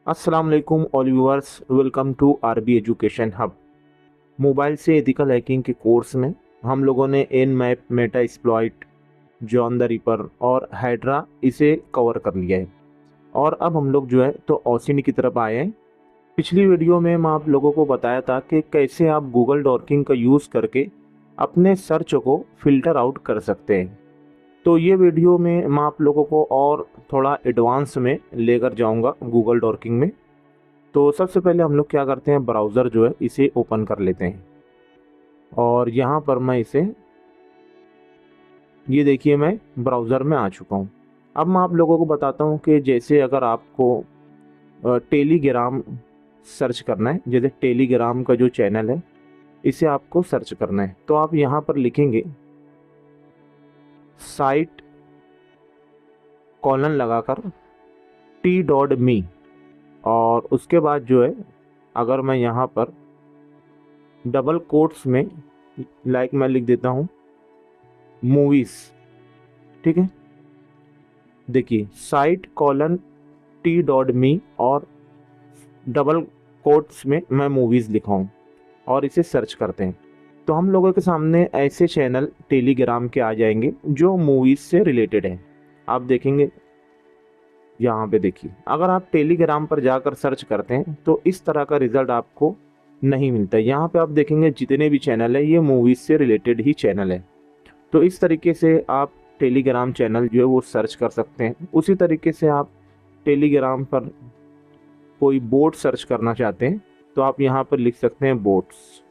अस्सलाम वालेकुम all viewers, welcome to RB education hub. Mobile से एथिकल हैकिंग के कोर्स में हम लोगों ने Nmap, meta exploit, John the Ripper और हाइड्रा इसे कवर कर लिया है। और अब हम लोग जो है तो ओसिनी की तरफ आए हैं। पिछली वीडियो में मैं आप लोगों को बताया था कि कैसे आप गूगल डॉकिंग का यूज़ करके अपने सर्च को फ़िल्टर आउट कर सकते हैं। तो ये वीडियो में मैं आप लोगों को और थोड़ा एडवांस में लेकर जाऊंगा गूगल डॉकिंग में। तो सबसे पहले हम लोग क्या करते हैं, ब्राउज़र जो है इसे ओपन कर लेते हैं। और यहाँ पर मैं इसे, ये देखिए मैं ब्राउज़र में आ चुका हूँ। अब मैं आप लोगों को बताता हूँ कि जैसे अगर आपको टेलीग्राम सर्च करना है, जैसे टेलीग्राम का जो चैनल है इसे आपको सर्च करना है, तो आप यहाँ पर लिखेंगे साइट कॉलन लगाकर t.me। और उसके बाद जो है अगर मैं यहाँ पर डबल कोट्स में मैं लिख देता हूँ मूवीज़, ठीक है। देखिए साइट कॉलन t.me और डबल कोट्स में मैं मूवीज़ लिखा हूँ और इसे सर्च करते हैं, तो हम लोगों के सामने ऐसे चैनल टेलीग्राम के आ जाएंगे जो मूवीज़ से रिलेटेड है। आप देखेंगे यहाँ पे, देखिए अगर आप टेलीग्राम पर जाकर सर्च करते हैं तो इस तरह का रिजल्ट आपको नहीं मिलता है। यहाँ पे आप देखेंगे जितने भी चैनल है ये मूवीज़ से रिलेटेड ही चैनल है। तो इस तरीके से आप टेलीग्राम चैनल जो है वो सर्च कर सकते हैं। उसी तरीके से आप टेलीग्राम पर कोई बोट सर्च करना चाहते हैं तो आप यहाँ पर लिख सकते हैं बोट्स।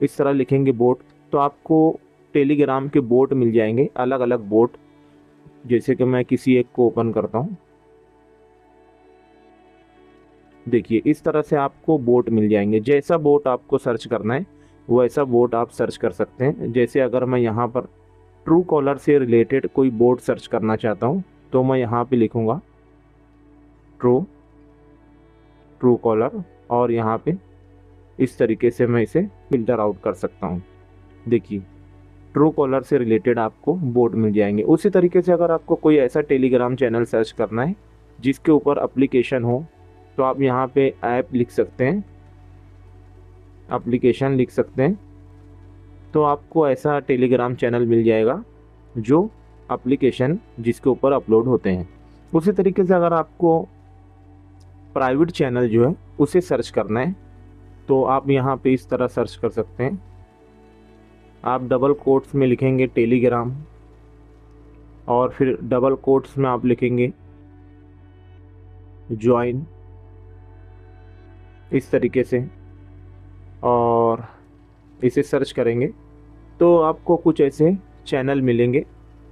इस तरह लिखेंगे बोट तो आपको टेलीग्राम के बोट मिल जाएंगे, अलग अलग बोट। जैसे कि मैं किसी एक को ओपन करता हूँ, देखिए इस तरह से आपको बोट मिल जाएंगे। जैसा बोट आपको सर्च करना है वैसा बोट आप सर्च कर सकते हैं। जैसे अगर मैं यहाँ पर ट्रू कॉलर से रिलेटेड कोई बोट सर्च करना चाहता हूँ तो मैं यहाँ पे लिखूँगा ट्रू कॉलर और यहाँ पे इस तरीके से मैं इसे फिल्टर आउट कर सकता हूँ। देखिए ट्रू कॉलर से रिलेटेड आपको बोट मिल जाएंगे। उसी तरीके से अगर आपको कोई ऐसा टेलीग्राम चैनल सर्च करना है जिसके ऊपर एप्लीकेशन हो तो आप यहाँ पे ऐप लिख सकते हैं, एप्लीकेशन लिख सकते हैं, तो आपको ऐसा टेलीग्राम चैनल मिल जाएगा जो एप्लीकेशन जिसके ऊपर अपलोड होते हैं। उसी तरीके से अगर आपको प्राइवेट चैनल जो है उसे सर्च करना है तो आप यहाँ पे इस तरह सर्च कर सकते हैं। आप डबल कोट्स में लिखेंगे टेलीग्राम और फिर डबल कोट्स में आप लिखेंगे ज्वाइन, इस तरीके से, और इसे सर्च करेंगे तो आपको कुछ ऐसे चैनल मिलेंगे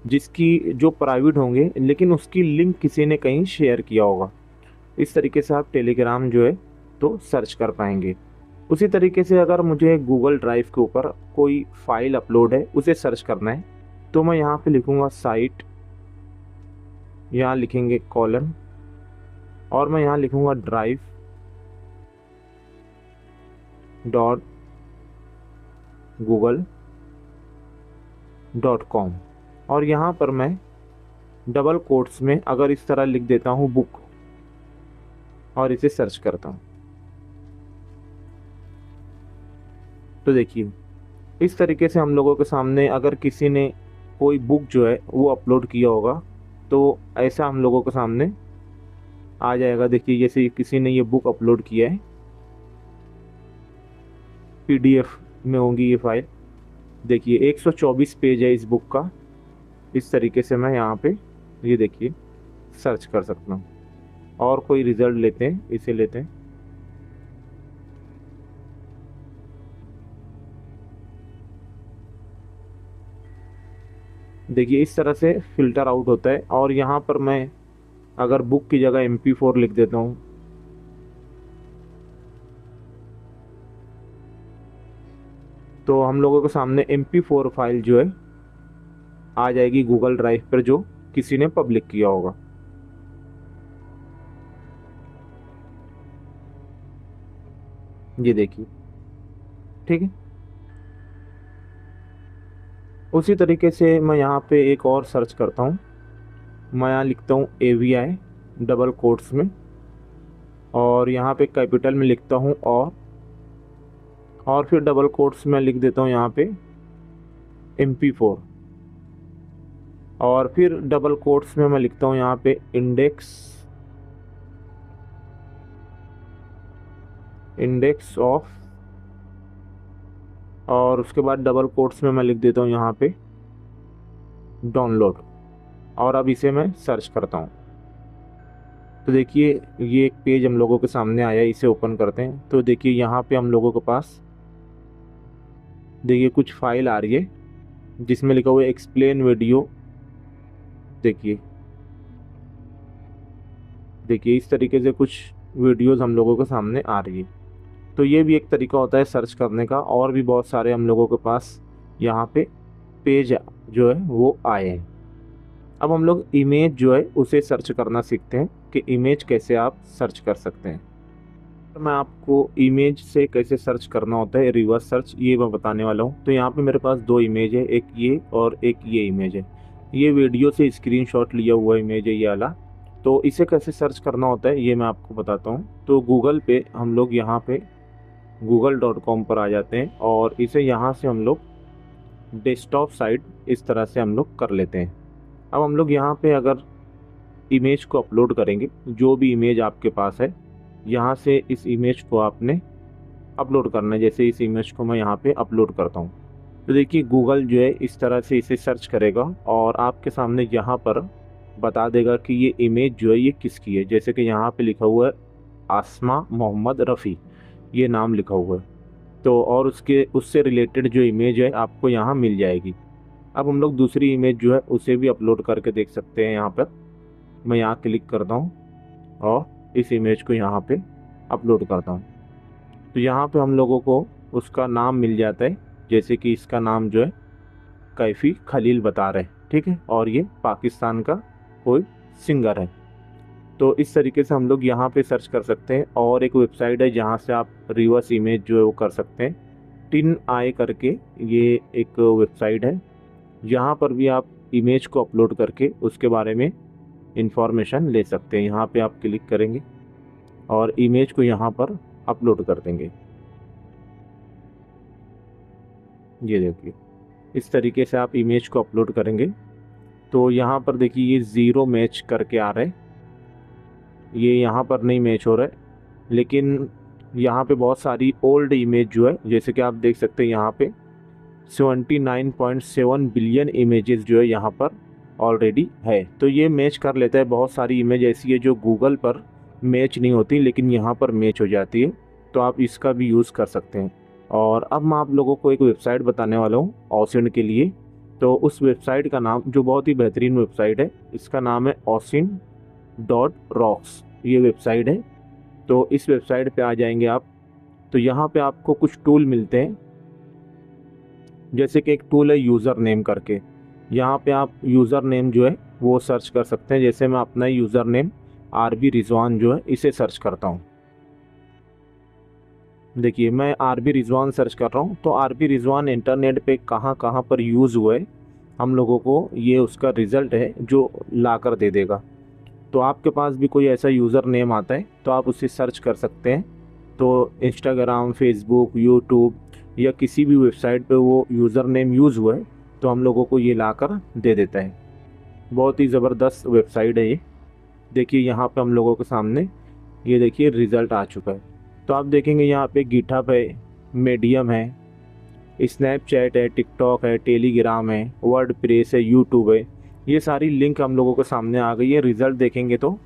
जिसकी जो प्राइवेट होंगे लेकिन उसकी लिंक किसी ने कहीं शेयर किया होगा। इस तरीके से आप टेलीग्राम जो है तो सर्च कर पाएंगे। उसी तरीके से अगर मुझे गूगल ड्राइव के ऊपर कोई फाइल अपलोड है उसे सर्च करना है तो मैं यहाँ पे लिखूँगा साइट, यहाँ लिखेंगे कॉलन और मैं यहाँ लिखूँगा ड्राइव डॉट गूगल .com और यहाँ पर मैं डबल कोट्स में अगर इस तरह लिख देता हूँ बुक और इसे सर्च करता हूँ तो देखिए इस तरीके से हम लोगों के सामने अगर किसी ने कोई बुक जो है वो अपलोड किया होगा तो ऐसा हम लोगों के सामने आ जाएगा। देखिए जैसे किसी ने ये बुक अपलोड किया है, PDF में होंगी ये फाइल। देखिए 124 पेज है इस बुक का। इस तरीके से मैं यहाँ पे ये देखिए सर्च कर सकता हूँ और कोई रिज़ल्ट लेते हैं, इसे लेते हैं। देखिए इस तरह से फ़िल्टर आउट होता है। और यहाँ पर मैं अगर बुक की जगह MP4 लिख देता हूँ तो हम लोगों के सामने MP4 फाइल जो है आ जाएगी गूगल ड्राइव पर जो किसी ने पब्लिक किया होगा। ये देखिए, ठीक है। उसी तरीके से मैं यहाँ पे एक और सर्च करता हूँ। मैं यहाँ लिखता हूँ AVI डबल कोट्स में और यहाँ पे कैपिटल में लिखता हूँ और फिर डबल कोट्स में लिख देता हूँ यहाँ पे MP4, और फिर डबल कोट्स में मैं लिखता हूँ यहाँ पे इंडेक्स ऑफ, और उसके बाद डबल कोट्स में मैं लिख देता हूँ यहाँ पे डाउनलोड, और अब इसे मैं सर्च करता हूँ। तो देखिए ये एक पेज हम लोगों के सामने आया है, इसे ओपन करते हैं। तो देखिए यहाँ पे हम लोगों के पास देखिए कुछ फाइल आ रही है जिसमें लिखा हुआ है एक्सप्लेन वीडियो। देखिए इस तरीके से कुछ वीडियोस हम लोगों के सामने आ रही है। तो ये भी एक तरीका होता है सर्च करने का, और भी बहुत सारे हम लोगों के पास यहाँ पे पेज जो है वो आए हैं। अब हम लोग इमेज जो है उसे सर्च करना सीखते हैं कि इमेज कैसे आप सर्च कर सकते हैं। तो मैं आपको इमेज से कैसे सर्च करना होता है, रिवर्स सर्च, ये मैं बताने वाला हूँ। तो यहाँ पे मेरे पास दो इमेज है, एक ये और एक ये इमेज है। ये वीडियो से स्क्रीनशॉट लिया हुआ इमेज है ये वाला। तो इसे कैसे सर्च करना होता है ये मैं आपको बताता हूँ। तो गूगल पे हम लोग यहाँ पे google.com पर आ जाते हैं, और इसे यहाँ से हम लोग डेस्कटॉप साइट इस तरह से हम लोग कर लेते हैं। अब हम लोग यहाँ पे अगर इमेज को अपलोड करेंगे, जो भी इमेज आपके पास है यहाँ से इस इमेज को आपने अपलोड करना है। जैसे इस इमेज को मैं यहाँ पे अपलोड करता हूँ, तो देखिए गूगल जो है इस तरह से इसे सर्च करेगा और आपके सामने यहाँ पर बता देगा कि ये इमेज जो है ये किसकी है। जैसे कि यहाँ पे लिखा हुआ है आसमा मोहम्मद रफ़ी, ये नाम लिखा हुआ है। तो और उससे रिलेटेड जो इमेज है आपको यहाँ मिल जाएगी। अब हम लोग दूसरी इमेज जो है उसे भी अपलोड करके देख सकते हैं। यहाँ पर मैं यहाँ क्लिक करता हूँ और इस इमेज को यहाँ पे अपलोड करता हूँ। तो यहाँ पे हम लोगों को उसका नाम मिल जाता है, जैसे कि इसका नाम जो है कैफ़ी खलील बता रहे, ठीक है, और ये पाकिस्तान का कोई सिंगर है। तो इस तरीके से हम लोग यहाँ पे सर्च कर सकते हैं। और एक वेबसाइट है जहाँ से आप रिवर्स इमेज जो है वो कर सकते हैं, टिन आई करके ये एक वेबसाइट है। यहाँ पर भी आप इमेज को अपलोड करके उसके बारे में इंफॉर्मेशन ले सकते हैं। यहाँ पे आप क्लिक करेंगे और इमेज को यहाँ पर अपलोड कर देंगे। ये देखिए इस तरीके से आप इमेज को अपलोड करेंगे तो यहाँ पर देखिए ये ज़ीरो मैच करके आ रहा है, ये यहाँ पर नहीं मैच हो रहा है। लेकिन यहाँ पे बहुत सारी ओल्ड इमेज जो है, जैसे कि आप देख सकते हैं यहाँ पे 79.7 बिलियन इमेजेस जो है यहाँ पर ऑलरेडी है। तो ये मैच कर लेता है। बहुत सारी इमेज ऐसी है जो गूगल पर मैच नहीं होती लेकिन यहाँ पर मैच हो जाती है, तो आप इसका भी यूज़ कर सकते हैं। और अब मैं आप लोगों को एक वेबसाइट बताने वाला हूँ ऑसिन के लिए। तो उस वेबसाइट का नाम, जो बहुत ही बेहतरीन वेबसाइट है, इसका नाम है osin.rocks, ये वेबसाइट है। तो इस वेबसाइट पे आ जाएंगे आप, तो यहाँ पे आपको कुछ टूल मिलते हैं। जैसे कि एक टूल है यूज़र नेम करके, यहाँ पे आप यूज़र नेम जो है वो सर्च कर सकते हैं। जैसे मैं अपना यूज़र नेम RB रिजवान जो है इसे सर्च करता हूँ। देखिए मैं RB रिजवान सर्च कर रहा हूँ, तो RB रिजवान इंटरनेट पे कहाँ कहाँ पर यूज़ हुआ है हम लोगों को ये उसका रिज़ल्ट है जो ला कर दे देगा। तो आपके पास भी कोई ऐसा यूज़र नेम आता है तो आप उसे सर्च कर सकते हैं। तो इंस्टाग्राम, फेसबुक, यूट्यूब या किसी भी वेबसाइट पे वो यूज़र नेम यूज़ हुआ है तो हम लोगों को ये ला कर दे देता है। बहुत ही ज़बरदस्त वेबसाइट है ये। देखिए यहाँ पे हम लोगों के सामने ये देखिए रिज़ल्ट आ चुका है। तो आप देखेंगे यहाँ पे गिटहब है, मीडियम है, स्नैपचैट है, टिकटॉक है, टेलीग्राम है, वर्डप्रेस है, यूट्यूब है। ये सारी लिंक हम लोगों के सामने आ गई है। रिज़ल्ट देखेंगे तो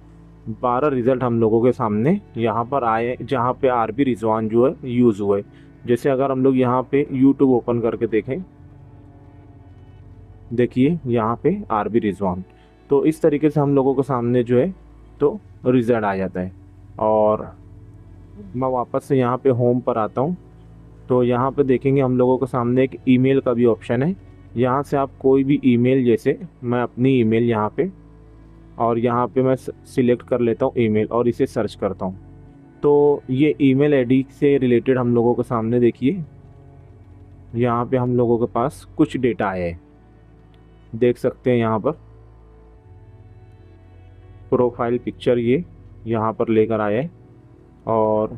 12 रिज़ल्ट हम लोगों के सामने यहाँ पर आए जहाँ पे RB रिजवान जो है यूज़ हुआ है। जैसे अगर हम लोग यहाँ पे यूट्यूब ओपन करके देखें, देखिए यहाँ पे RB रिजवान, तो इस तरीके से हम लोगों के सामने जो है तो रिज़ल्ट आ जाता है। और मैं वापस से यहाँ पे होम पर आता हूँ, तो यहाँ पे देखेंगे हम लोगों के सामने एक ईमेल का भी ऑप्शन है। यहाँ से आप कोई भी ईमेल, जैसे मैं अपनी ईमेल यहाँ पे, और यहाँ पे मैं सिलेक्ट कर लेता हूँ ईमेल और इसे सर्च करता हूँ। तो ये ईमेल आईडी से रिलेटेड हम लोगों के सामने देखिए यहाँ पे हम लोगों के पास कुछ डेटा आया है, देख सकते हैं यहाँ पर प्रोफाइल पिक्चर ये यहाँ पर लेकर आया है। और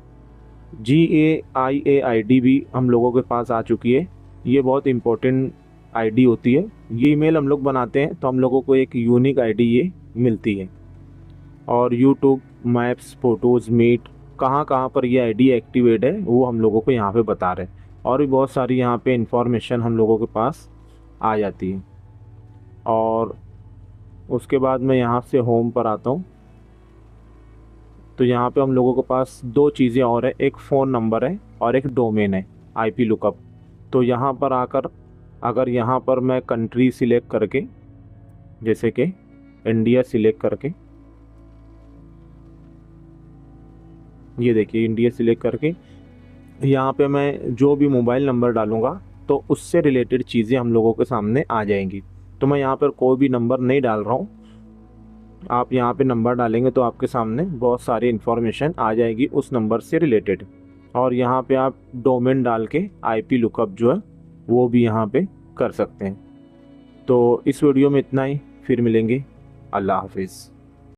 GAIA ID भी हम लोगों के पास आ चुकी है। ये बहुत इम्पोर्टेंट आईडी होती है। ये ईमेल हम लोग बनाते हैं तो हम लोगों को एक यूनिक आईडी ये मिलती है। और यूट्यूब, मैप्स, फ़ोटोज़, मीट, कहाँ कहाँ पर ये आईडी एक्टिवेट है वो हम लोगों को यहाँ पे बता रहे हैं। और भी बहुत सारी यहाँ पे इंफॉर्मेशन हम लोगों के पास आ जाती है। और उसके बाद मैं यहाँ से होम पर आता हूँ तो यहाँ पे हम लोगों के पास दो चीज़ें और है, एक फ़ोन नंबर है और एक डोमेन है, IP लुकअप। तो यहाँ पर आकर अगर यहाँ पर मैं कंट्री सिलेक्ट करके, जैसे कि इंडिया सिलेक्ट करके, ये देखिए इंडिया सिलेक्ट करके यहाँ पे मैं जो भी मोबाइल नंबर डालूँगा तो उससे रिलेटेड चीज़ें हम लोगों के सामने आ जाएंगी। तो मैं यहाँ पर कोई भी नंबर नहीं डाल रहा हूँ। आप यहाँ पे नंबर डालेंगे तो आपके सामने बहुत सारी इन्फॉर्मेशन आ जाएगी उस नंबर से रिलेटेड। और यहाँ पे आप डोमेन डाल के IP लुकअप जो है वो भी यहाँ पे कर सकते हैं। तो इस वीडियो में इतना ही, फिर मिलेंगे। अल्लाह हाफिज़।